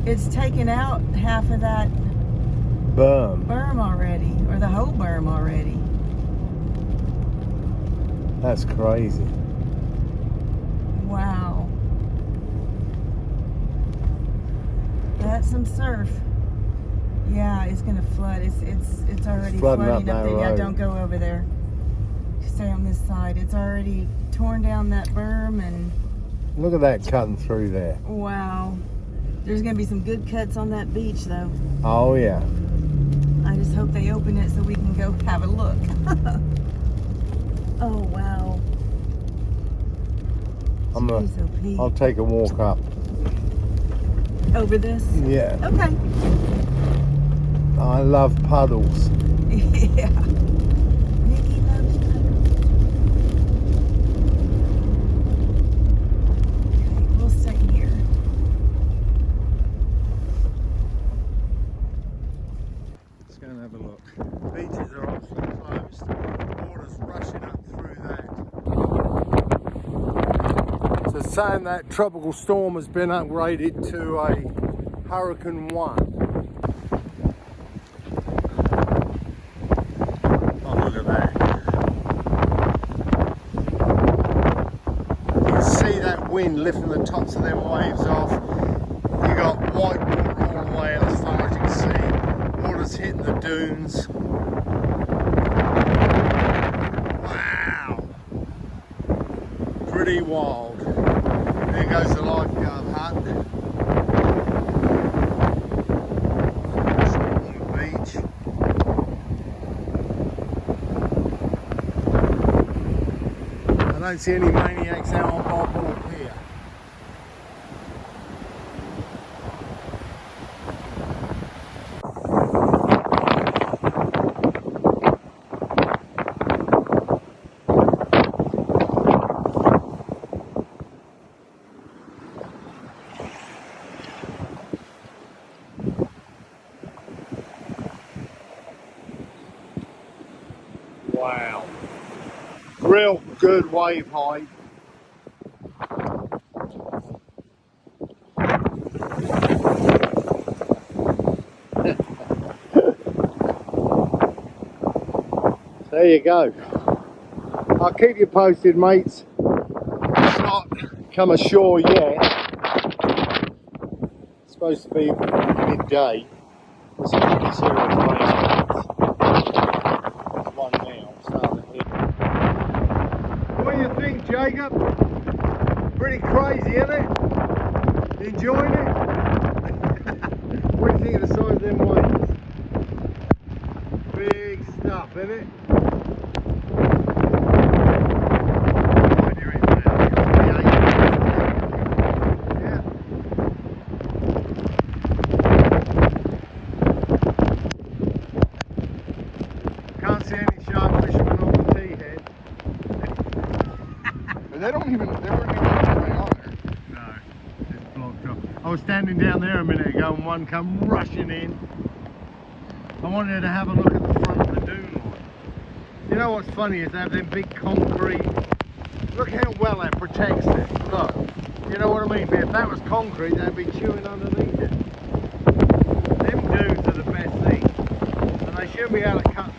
It's taken out half of that berm already, or the whole berm already. That's crazy. Wow. That's some surf. Yeah, it's gonna flood. It's already flooding flooding up up that there. Yeah, road. don't go over there. Stay on this side. It's already torn down that berm, and Look at that cutting through there. wow. There's gonna be some good cuts on that beach though. Oh yeah. I just hope they open it so we can go have a look. Oh wow. Jeez, I'll take a walk up. over this? Yeah. Okay. I love puddles. Yeah. Mickey loves puddles. Okay, we'll stay here. Let's go and have a look. Beaches are obviously closed. Water's rushing up through that. So saying that tropical storm has been upgraded to a Hurricane 1. Oh, look at that. You can see that wind lifting the tops of them waves off. You got white water all the way out as far as you can see. Water's hitting the dunes. Wow. Pretty wild. There goes the lifeguard hut. On the beach. I don't see any maniacs out on Balboa Pier. Wow. Real good wave height. There you go. I'll keep you posted, mates. It's not come ashore yet. It's supposed to be midday. There's some pretty serious waves. There's one now. Starting to hit. What do you think, Jacob? Pretty crazy, isn't it? You enjoying it? What do you think of the size of them waves? Big stuff, isn't it? Can't see any shark fishermen on the T-head. But they weren't even on there. No, it's blocked off. I was standing down there a minute ago and one come rushing in. I wanted to have a look at the front of the dune line. You know what's funny is they have them big concrete. Look how well that protects it. Look, you know what I mean? But if that was concrete, they'd be chewing underneath it. Them dunes are the best thing. And they should be able to cut